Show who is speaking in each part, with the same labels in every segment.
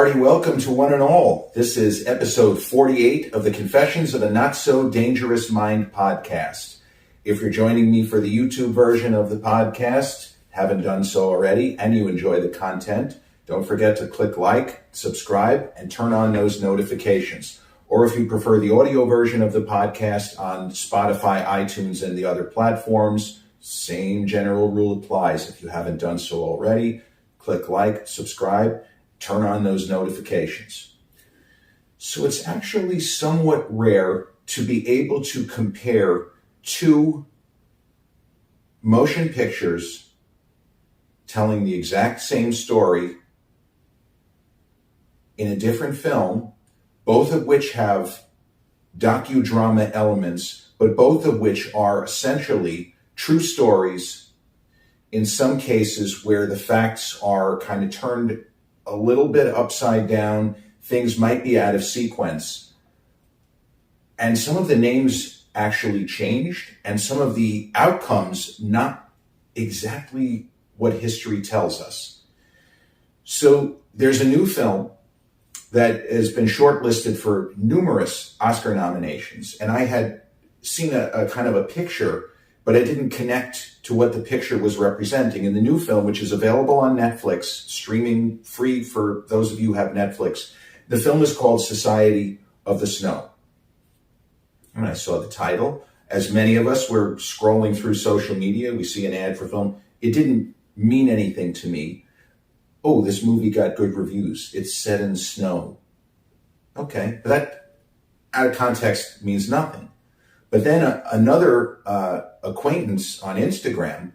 Speaker 1: Very welcome to one and all. This is episode 48 of the Confessions of a Not So Dangerous Mind podcast. If you're joining me for the YouTube version of the podcast, haven't done so already, and you enjoy the content, don't forget to click like, subscribe, and turn on those notifications. Or if you prefer the audio version of the podcast on Spotify, iTunes, and the other platforms, same general rule applies. If you haven't done so already, click like, subscribe, turn on those notifications. So it's actually somewhat rare to be able to compare two motion pictures telling the exact same story in a different film, both of which have docudrama elements, but both of which are essentially true stories, in some cases where the facts are kind of turned a little bit upside down, things might be out of sequence, and some of the names actually changed, and some of the outcomes not exactly what history tells us. So there's a new film that has been shortlisted for numerous Oscar nominations, and I had seen a kind of a picture, but I didn't connect to what the picture was representing. In the new film, which is available on Netflix, streaming free for those of you who have Netflix, the film is called Society of the Snow. And I saw the title. As many of us were scrolling through social media, we see an ad for film. It didn't mean anything to me. Oh, this movie got good reviews. It's set in snow. Okay, but that out of context means nothing. But then another acquaintance on Instagram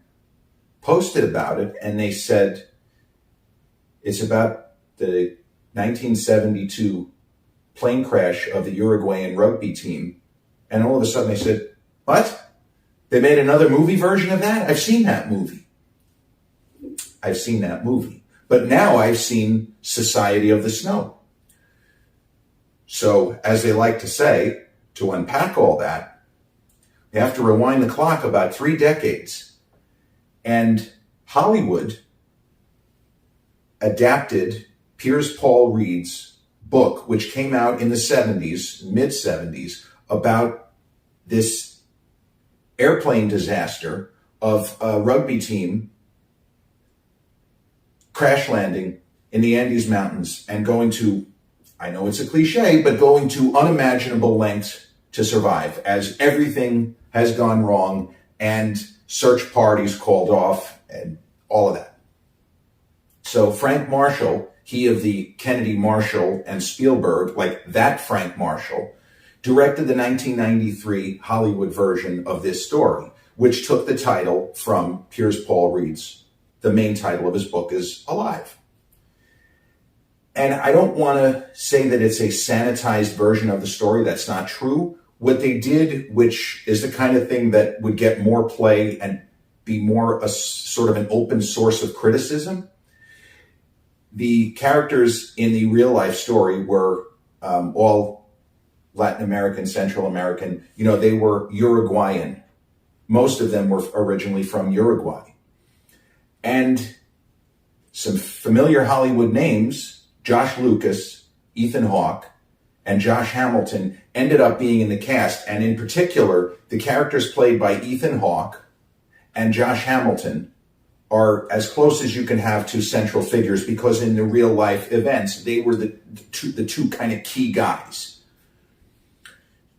Speaker 1: posted about it, and they said it's about the 1972 plane crash of the Uruguayan rugby team. And all of a sudden they said, what? They made another movie version of that? I've seen that movie. But now I've seen Society of the Snow. So, as they like to say, to unpack all that, you have to rewind the clock about 3 decades. And Hollywood adapted Piers Paul Reed's book, which came out in the 70s, mid-70s, about this airplane disaster of a rugby team crash landing in the Andes Mountains and going to, I know it's a cliche, but going to unimaginable lengths to survive, as everything has gone wrong and search parties called off and all of that. So Frank Marshall, he of the Kennedy, Marshall, and Spielberg, like that Frank Marshall, directed the 1993 Hollywood version of this story, which took the title from Piers Paul Reed's. The main title of his book is Alive. And I don't want to say that it's a sanitized version of the story. That's not true. What they did, which is the kind of thing that would get more play and be more a sort of an open source of criticism, the characters in the real life story were all Latin American, Central American. You know, they were Uruguayan. Most of them were originally from Uruguay. And some familiar Hollywood names, Josh Lucas, Ethan Hawke, and Josh Hamilton, ended up being in the cast. And in particular, the characters played by Ethan Hawke and Josh Hamilton are as close as you can have to central figures, because in the real life events, they were the two kind of key guys.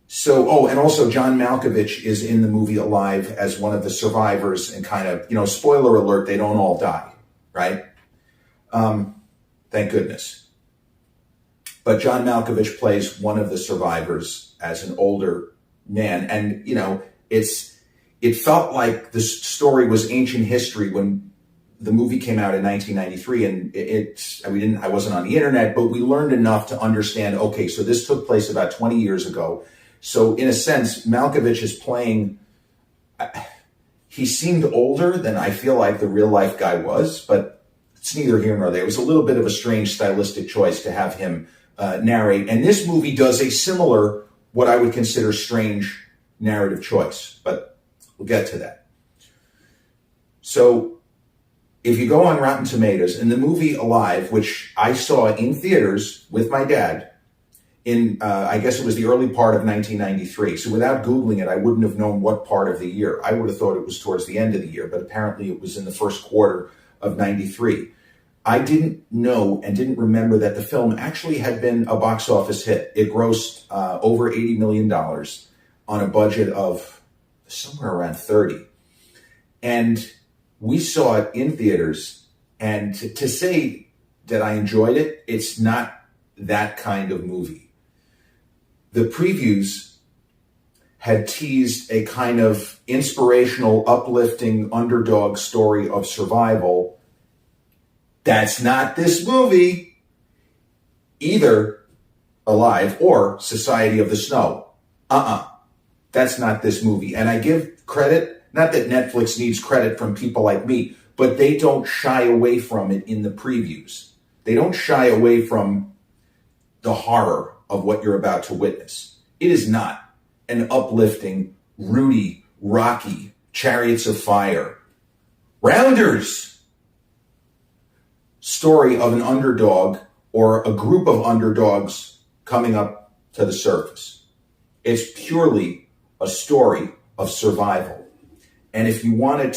Speaker 1: So, and also John Malkovich is in the movie Alive as one of the survivors, and kind of, spoiler alert, they don't all die, right? Thank goodness. But John Malkovich plays one of the survivors as an older man. And, it felt like the story was ancient history when the movie came out in 1993, and I wasn't on the internet, but we learned enough to understand, okay, so this took place about 20 years ago. So in a sense, Malkovich is playing, he seemed older than I feel like the real life guy was, but it's neither here nor there. It was a little bit of a strange stylistic choice to have him narrate. And this movie does a similar, what I would consider strange narrative choice, but we'll get to that. So If you go on Rotten Tomatoes, in the movie Alive, which I saw in theaters with my dad in, I guess it was the early part of 1993. So without Googling it, I wouldn't have known what part of the year. I would have thought it was towards the end of the year, but apparently it was in the first quarter of 93. I didn't know and didn't remember that the film actually had been a box office hit. It grossed over $80 million on a budget of somewhere around 30. And we saw it in theaters, and to say that I enjoyed it, it's not that kind of movie. The previews had teased a kind of inspirational, uplifting underdog story of survival. That's not this movie. Either Alive or Society of the Snow. That's not this movie. And I give credit, not that Netflix needs credit from people like me, but they don't shy away from it in the previews. They don't shy away from the horror of what you're about to witness. It is not an uplifting, Rudy, Rocky, Chariots of Fire, Rounders story of an underdog or a group of underdogs coming up to the surface. It's purely a story of survival. And if you want to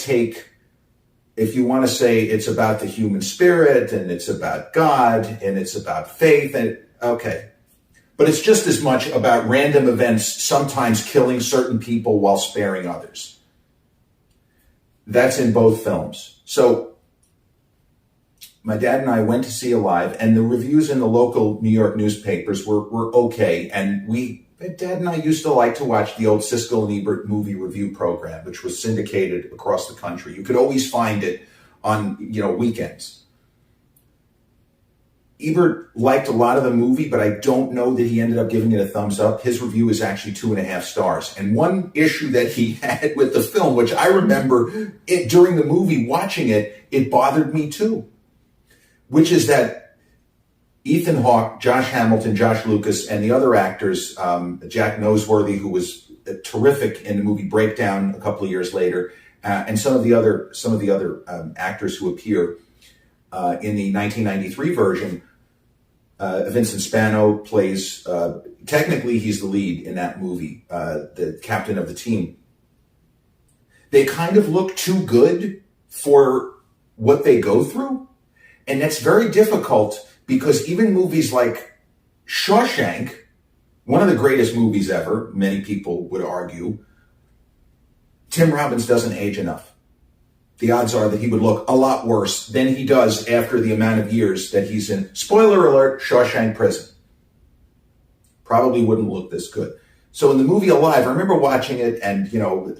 Speaker 1: say it's about the human spirit and it's about God and it's about faith, and okay. But it's just as much about random events, sometimes killing certain people while sparing others. That's in both films. So my dad and I went to see Alive, and the reviews in the local New York newspapers were okay. And Dad and I used to like to watch the old Siskel and Ebert movie review program, which was syndicated across the country. You could always find it on, weekends. Ebert liked a lot of the movie, but I don't know that he ended up giving it a thumbs up. His review is actually 2.5 stars. And one issue that he had with the film, which I remember during the movie watching it, it bothered me too, which is that Ethan Hawke, Josh Hamilton, Josh Lucas, and the other actors, Jack Noseworthy, who was terrific in the movie Breakdown a couple of years later, and some of the other actors who appear in the 1993 version. Vincent Spano plays, technically he's the lead in that movie, the captain of the team. They kind of look too good for what they go through. And that's very difficult because even movies like Shawshank, one of the greatest movies ever, many people would argue, Tim Robbins doesn't age enough. The odds are that he would look a lot worse than he does after the amount of years that he's in, spoiler alert, Shawshank Prison. Probably wouldn't look this good. So in the movie Alive, I remember watching it and,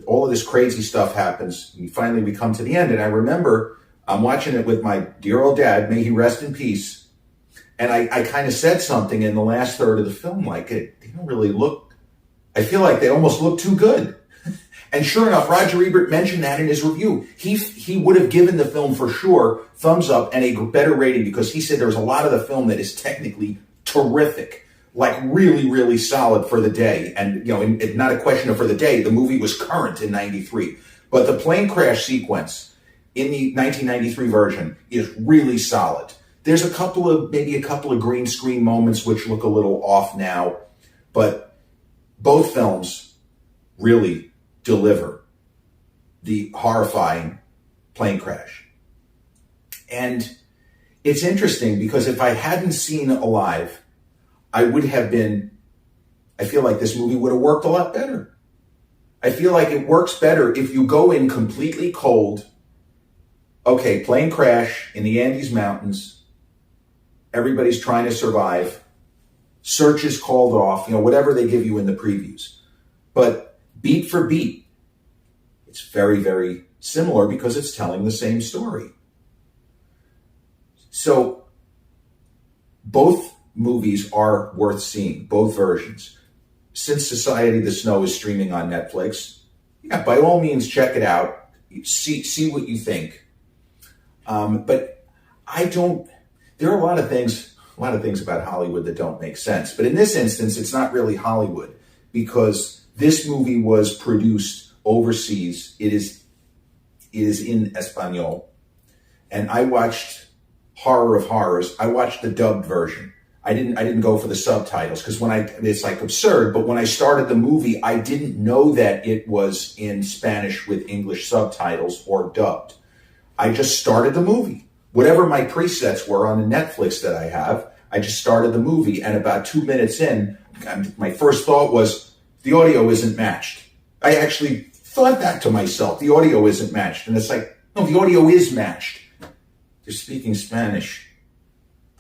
Speaker 1: all of this crazy stuff happens. And finally we come to the end. And I remember I'm watching it with my dear old dad, may he rest in peace. And I kind of said something in the last third of the film, like, they don't really look, I feel like they almost look too good. And sure enough, Roger Ebert mentioned that in his review. He would have given the film for sure thumbs up and a better rating because he said there was a lot of the film that is technically terrific, like really, really solid for the day. And, not a question of for the day. The movie was current in 93. But the plane crash sequence in the 1993 version is really solid. There's maybe a couple of green screen moments which look a little off now, but both films really deliver the horrifying plane crash. And it's interesting because if I hadn't seen Alive, I feel like this movie would have worked a lot better. I feel like it works better if you go in completely cold. Okay, plane crash in the Andes Mountains. Everybody's trying to survive. Search is called off, whatever they give you in the previews. But beat for beat, it's very, very similar because it's telling the same story. So both movies are worth seeing, both versions. Since Society of the Snow is streaming on Netflix, by all means, check it out. See what you think. But there are a lot of things about Hollywood that don't make sense. But in this instance, it's not really Hollywood because this movie was produced overseas. It is in Espanol. and I watched horror of horrors. I watched the dubbed version. I didn't go for the subtitles because it's like absurd, but when I started the movie, I didn't know that it was in Spanish with English subtitles or dubbed. I just started the movie. Whatever my presets were on the Netflix that I have, I just started the movie, and about 2 minutes in, my first thought was, the audio isn't matched. I actually thought that to myself, the audio isn't matched. And it's like, no, the audio is matched. They're speaking Spanish.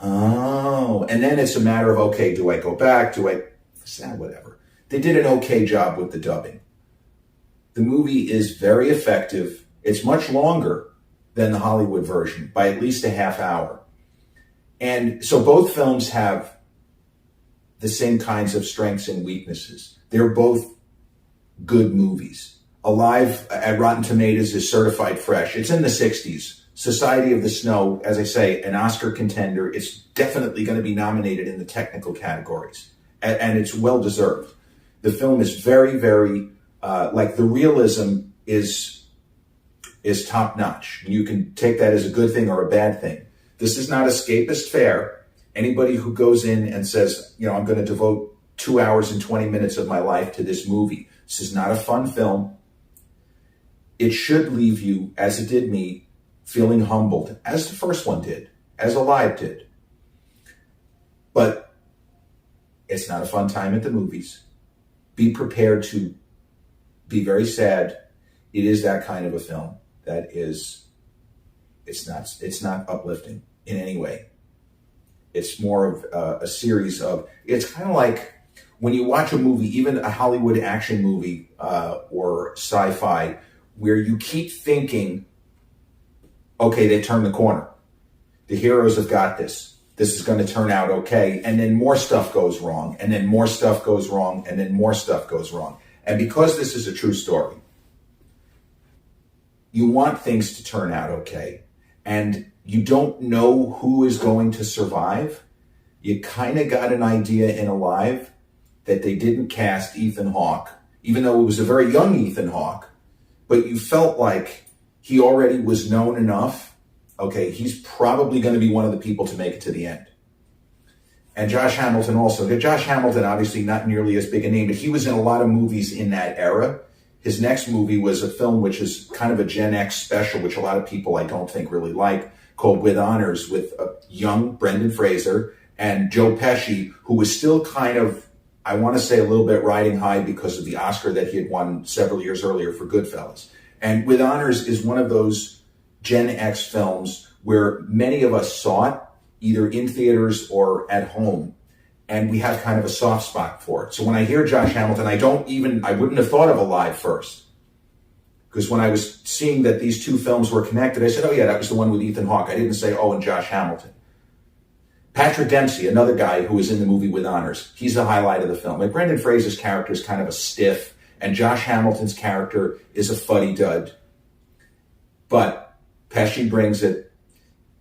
Speaker 1: Oh, and then it's a matter of, okay, do I go back? Whatever. They did an okay job with the dubbing. The movie is very effective. It's much longer than the Hollywood version by at least a half hour. And so both films have the same kinds of strengths and weaknesses. They're both good movies. Alive at Rotten Tomatoes is certified fresh. It's in the 60s. Society of the Snow, as I say, an Oscar contender. It's definitely going to be nominated in the technical categories. And it's well deserved. The film is very, very, the realism is top notch. You can take that as a good thing or a bad thing. This is not escapist fare. Anybody who goes in and says, I'm going to devote 2 hours and 20 minutes of my life to this movie. This is not a fun film. It should leave you, as it did me, feeling humbled, as the first one did, as Alive did. But it's not a fun time at the movies. Be prepared to be very sad. It is that kind of a film that is, it's not uplifting in any way. It's more of a series of, it's kind of like when you watch a movie, even a Hollywood action movie or sci-fi, where you keep thinking, okay, they turned the corner. The heroes have got this. This is going to turn out okay. And then more stuff goes wrong. And then more stuff goes wrong. And then more stuff goes wrong. And because this is a true story, you want things to turn out okay. And you don't know who is going to survive. You kind of got an idea in Alive that they didn't cast Ethan Hawke, even though it was a very young Ethan Hawke. But you felt like he already was known enough. Okay, he's probably going to be one of the people to make it to the end. And Josh Hamilton also. Josh Hamilton, obviously not nearly as big a name, but he was in a lot of movies in that era. His next movie was a film which is kind of a Gen X special, which a lot of people I don't think really like, called With Honors, with a young Brendan Fraser and Joe Pesci, who was still kind of, I want to say, a little bit riding high because of the Oscar that he had won several years earlier for Goodfellas. And With Honors is one of those Gen X films where many of us saw it either in theaters or at home, and we have kind of a soft spot for it. So when I hear Josh Hamilton, I wouldn't have thought of Alive first. Because when I was seeing that these two films were connected, I said, oh yeah, that was the one with Ethan Hawke. I didn't say, oh, and Josh Hamilton. Patrick Dempsey, another guy who was in the movie With Honors, he's the highlight of the film. And Brendan Fraser's character is kind of a stiff, and Josh Hamilton's character is a fuddy-dud. But Pesci brings it,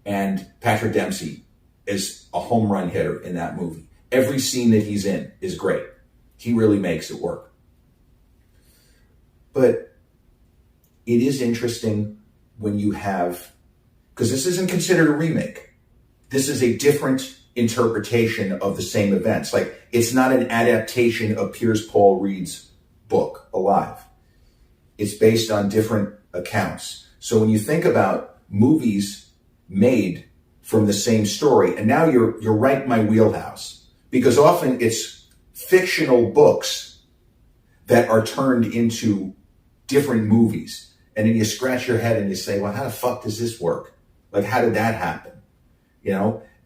Speaker 1: and Patrick Dempsey is a home run hitter in that movie. Every scene that he's in is great. He really makes it work. But it is interesting when you have, because this isn't considered a remake. This is a different interpretation of the same events. Like, it's not an adaptation of Piers Paul Reed's book, Alive. It's based on different accounts. So when you think about movies made from the same story, and now you're right in my wheelhouse, because often it's fictional books that are turned into different movies. And then you scratch your head and you say, well, how the fuck does this work? Like, how did that happen?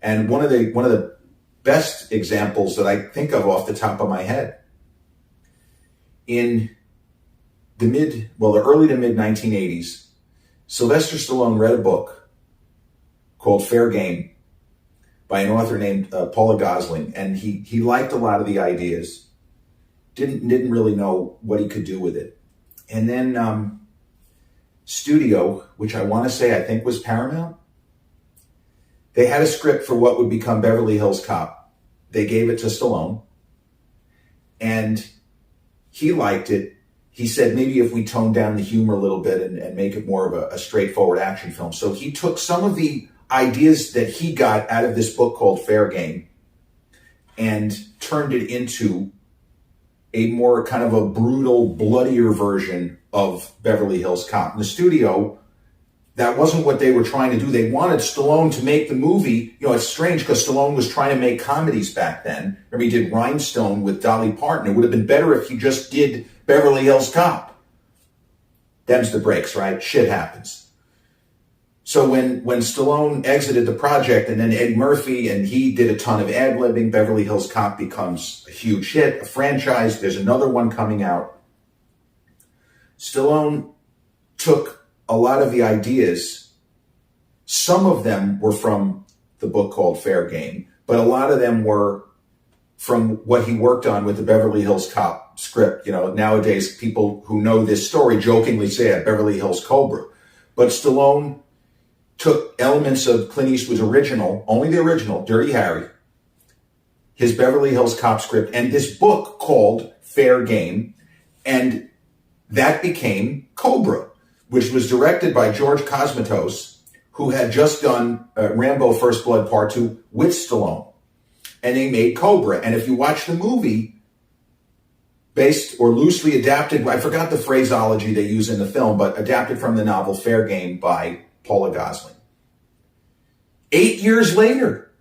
Speaker 1: And one of the best examples that I think of off the top of my head, in the early to mid 1980s, Sylvester Stallone read a book called Fair Game by an author named Paula Gosling, and he liked a lot of the ideas, didn't really know what he could do with it. And then Studio, which I want to say I think was Paramount, they had a script for what would become Beverly Hills Cop. They gave it to Stallone, and he liked it, he said maybe if we tone down the humor a little bit and make it more of a straightforward action film. So he took some of the ideas that he got out of this book called Fair Game and turned it into a more kind of a brutal, bloodier version of Beverly Hills Cop. In the studio, that wasn't what they were trying to do. They wanted Stallone to make the movie. You know, it's strange because Stallone was trying to make comedies back then. Remember, he did Rhinestone with Dolly Parton. It would have been better if he just did Beverly Hills Cop. Them's the breaks, right? Shit happens. So when Stallone exited the project, and then Eddie Murphy, and he did a ton of ad-libbing, Beverly Hills Cop becomes a huge hit, a franchise. There's another one coming out. Stallone took a lot of the ideas. Some of them were from the book called Fair Game, but a lot of them were from what he worked on with the Beverly Hills Cop script. You know, nowadays people who know this story jokingly say Beverly Hills Cobra. But Stallone took elements of Clint Eastwood's original, only the original, Dirty Harry, his Beverly Hills Cop script, and this book called Fair Game, and that became Cobra, which was directed by George Cosmatos, who had just done Rambo First Blood Part 2 with Stallone. And they made Cobra. And if you watch the movie, based or loosely adapted, I forgot the phraseology they use in the film, but adapted from the novel Fair Game by Paula Gosling. 8 years later,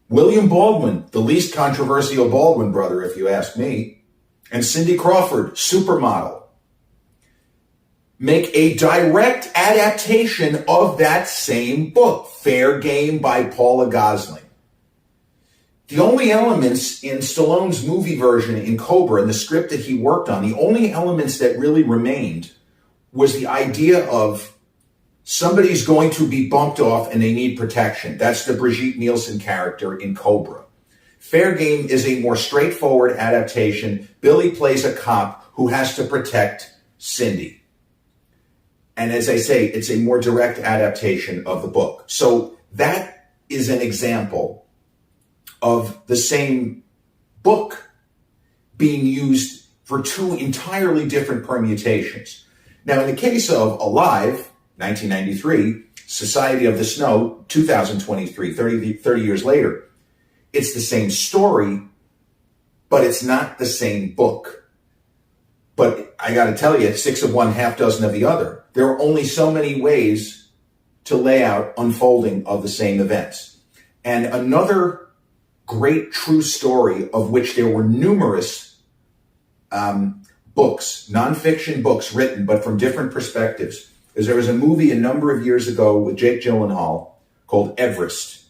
Speaker 1: William Baldwin, the least controversial Baldwin brother, if you ask me, and Cindy Crawford, supermodel, make a direct adaptation of that same book, Fair Game by Paula Gosling. The only elements in Stallone's movie version in Cobra, in the script that he worked on, the only elements that really remained was the idea of somebody's going to be bumped off and they need protection. That's the Brigitte Nielsen character in Cobra. Fair Game is a more straightforward adaptation. Billy plays a cop who has to protect Cindy. And as I say, it's a more direct adaptation of the book. So that is an example of the same book being used for two entirely different permutations. Now, in the case of Alive, 1993, Society of the Snow, 2023, 30 years later, it's the same story, but it's not the same book. But I got to tell you, 6 of one, half dozen of the other. There are only so many ways to lay out unfolding of the same events. And another great true story, of which there were numerous books, nonfiction books written, but from different perspectives, is there was a movie a number of years ago with Jake Gyllenhaal called Everest.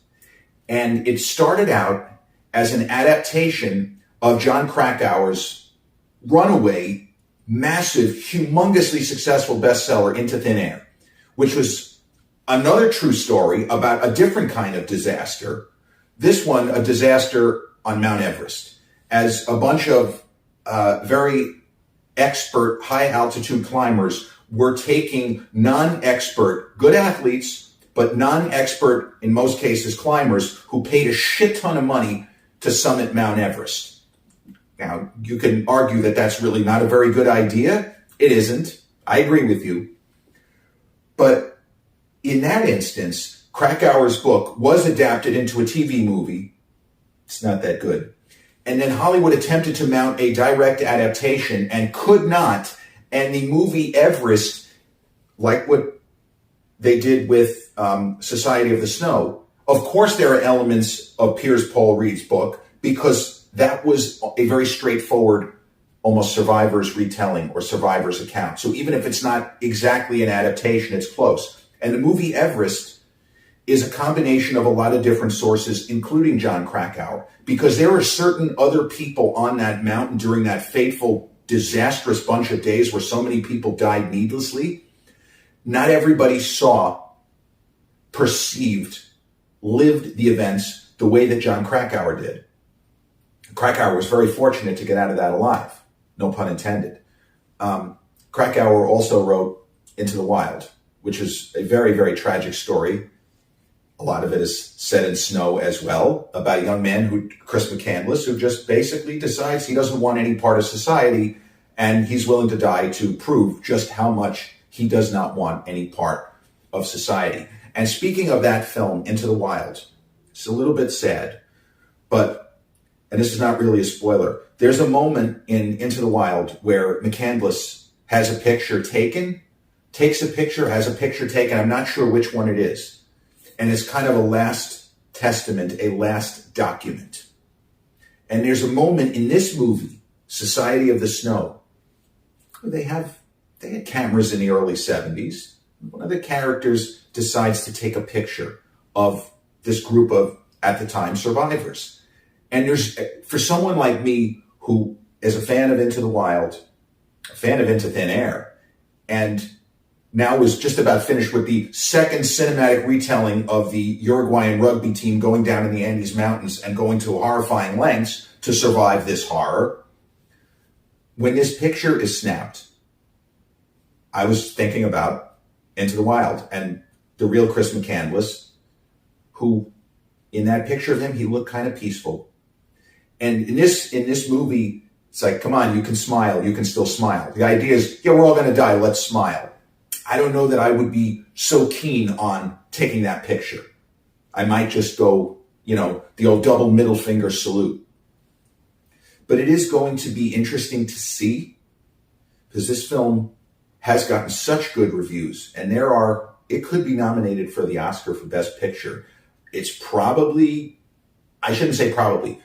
Speaker 1: And it started out as an adaptation of John Krakauer's runaway, massive, humongously successful bestseller, Into Thin Air, which was another true story about a different kind of disaster. This one, a disaster on Mount Everest, as a bunch of very expert high-altitude climbers were taking non-expert, good athletes, but non-expert, in most cases, climbers who paid a shit ton of money to summit Mount Everest. Now, you can argue that that's really not a very good idea. It isn't. I agree with you. But in that instance, Krakauer's book was adapted into a TV movie. It's not that good. And then Hollywood attempted to mount a direct adaptation and could not. And the movie Everest, like what they did with Society of the Snow, of course there are elements of Piers Paul Reed's book, because that was a very straightforward, almost survivor's retelling or survivor's account. So even if it's not exactly an adaptation, it's close. And the movie Everest is a combination of a lot of different sources, including John Krakauer, because there are certain other people on that mountain during that fateful, disastrous bunch of days where so many people died needlessly. Not everybody saw, perceived, lived the events the way that John Krakauer did. Krakauer was very fortunate to get out of that alive, no pun intended. Krakauer also wrote Into the Wild, which is a very, very tragic story. A lot of it is set in snow as well, about a young man Chris McCandless, who just basically decides he doesn't want any part of society, and he's willing to die to prove just how much he does not want any part of society. And speaking of that film, Into the Wild, it's a little bit sad, and this is not really a spoiler, there's a moment in Into the Wild where McCandless has a picture taken, has a picture taken, I'm not sure which one it is. And it's kind of a last testament, a last document. And there's a moment in this movie, Society of the Snow, where they had cameras in the early 70s. One of the characters decides to take a picture of this group of, at the time, survivors. And for someone like me, who is a fan of Into the Wild, a fan of Into Thin Air, and now is just about finished with the second cinematic retelling of the Uruguayan rugby team going down in the Andes Mountains and going to horrifying lengths to survive this horror. When this picture is snapped, I was thinking about Into the Wild and the real Chris McCandless, who, in that picture of him, he looked kind of peaceful. And in this movie, it's like, come on, you can smile, you can still smile. The idea is, yeah, we're all going to die, let's smile. I don't know that I would be so keen on taking that picture. I might just go, the old double middle finger salute. But it is going to be interesting to see, because this film has gotten such good reviews, and it could be nominated for the Oscar for Best Picture. It's probably, I shouldn't say probably,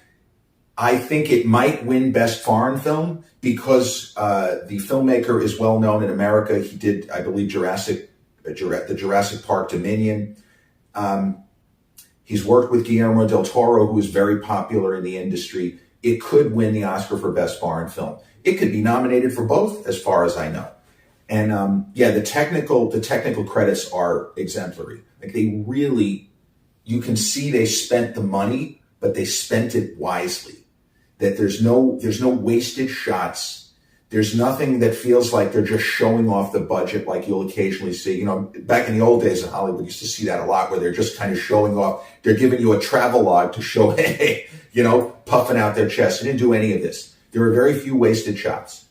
Speaker 1: I think it might win Best Foreign Film because the filmmaker is well known in America. He did, I believe, the Jurassic Park Dominion. He's worked with Guillermo del Toro, who is very popular in the industry. It could win the Oscar for Best Foreign Film. It could be nominated for both, as far as I know. And the technical credits are exemplary. Like, they really, you can see they spent the money, but they spent it wisely. That there's no wasted shots. There's nothing that feels like they're just showing off the budget, like you'll occasionally see. Back in the old days in Hollywood, you used to see that a lot, where they're just kind of showing off. They're giving you a travel log to show, hey, puffing out their chest. They didn't do any of this. There were very few wasted shots.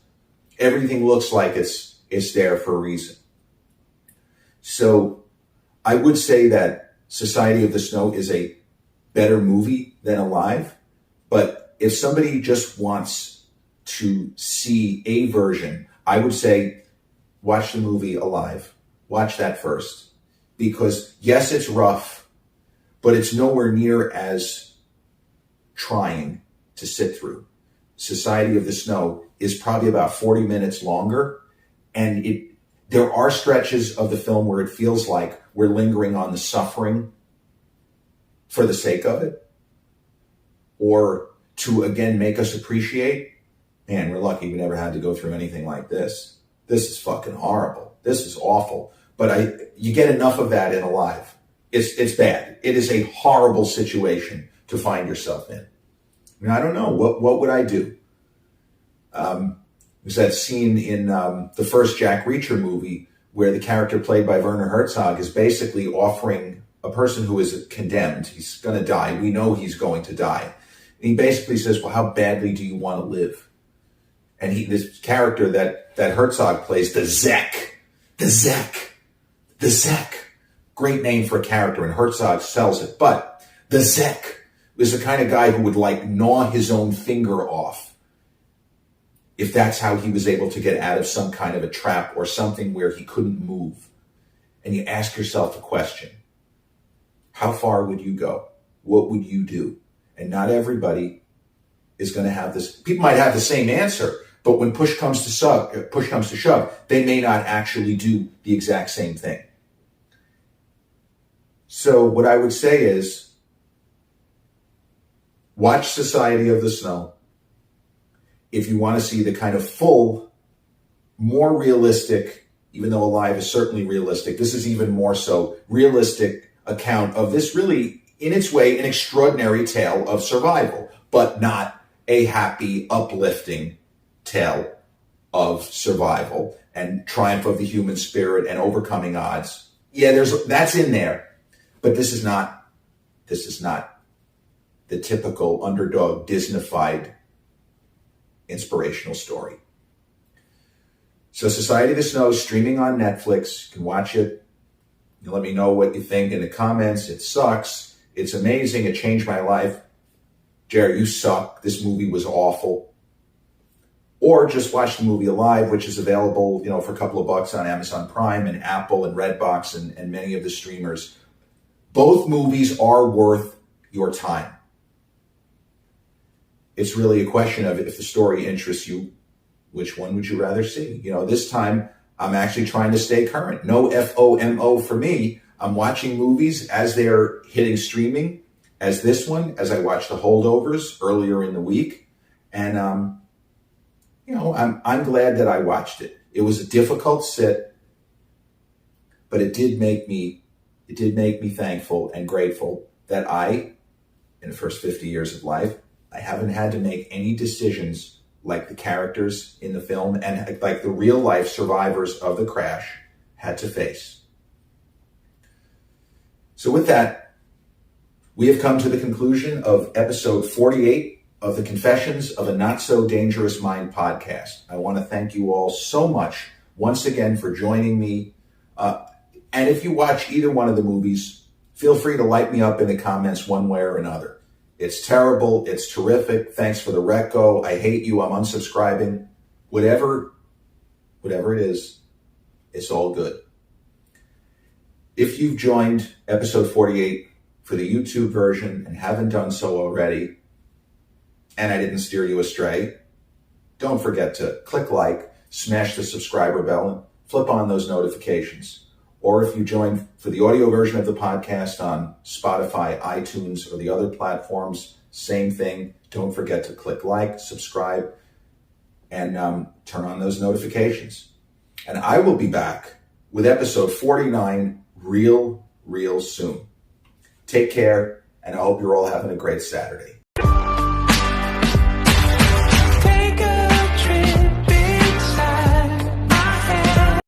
Speaker 1: Everything looks like it's there for a reason. So I would say that Society of the Snow is a better movie than Alive, but if somebody just wants to see a version, I would say watch the movie Alive. Watch that first. Because yes, it's rough, but it's nowhere near as trying to sit through. Society of the Snow is probably about 40 minutes longer, and there are stretches of the film where it feels like we're lingering on the suffering for the sake of it, or to, again, make us appreciate, man, we're lucky we never had to go through anything like this. This is fucking horrible. This is awful. But you get enough of that in Alive. It's bad. It is a horrible situation to find yourself in. I don't know. What would I do? There's that scene in the first Jack Reacher movie where the character played by Werner Herzog is basically offering a person who is condemned, he's going to die, we know he's going to die. And he basically says, well, how badly do you want to live? And this character that Herzog plays, the Zek. Great name for a character, and Herzog sells it. But the Zek is the kind of guy who would gnaw his own finger off if that's how he was able to get out of some kind of a trap or something where he couldn't move. And you ask yourself a question. How far would you go? What would you do? And not everybody is going to have this. People might have the same answer, but when push comes to shove, they may not actually do the exact same thing. So what I would say is, watch Society of the Snow. If you want to see the kind of full, more realistic, even though Alive is certainly realistic, this is even more so realistic account of this really, in its way, an extraordinary tale of survival, but not a happy, uplifting tale of survival and triumph of the human spirit and overcoming odds. Yeah, that's in there, but this is not This is not the typical underdog Disney-fied inspirational story. So Society of the Snow, streaming on Netflix. You can watch it. You let me know what you think in the comments. It sucks. It's amazing. It changed my life. Jerry, you suck. This movie was awful. Or just watch the movie Alive, which is available, for a couple of bucks on Amazon Prime and Apple and Redbox and many of the streamers. Both movies are worth your time. It's really a question of if the story interests you, which one would you rather see? This time I'm actually trying to stay current. No FOMO for me. I'm watching movies as they're hitting streaming, as this one, as I watched The Holdovers earlier in the week. And, I'm glad that I watched it. It was a difficult sit, but it did make me thankful and grateful that in the first 50 years of life, I haven't had to make any decisions like the characters in the film and like the real life survivors of the crash had to face. So with that, we have come to the conclusion of episode 48 of the Confessions of a Not So Dangerous Mind podcast. I want to thank you all so much once again for joining me. And if you watch either one of the movies, feel free to light me up in the comments one way or another. It's terrible. It's terrific. Thanks for the reco. I hate you. I'm unsubscribing. Whatever it is, it's all good. If you've joined episode 48 for the YouTube version and haven't done so already, and I didn't steer you astray, don't forget to click like, smash the subscriber bell, and flip on those notifications. Or if you join for the audio version of the podcast on Spotify, iTunes, or the other platforms, same thing. Don't forget to click like, subscribe, and turn on those notifications. And I will be back with episode 49 real soon. Take care, and I hope you're all having a great Saturday.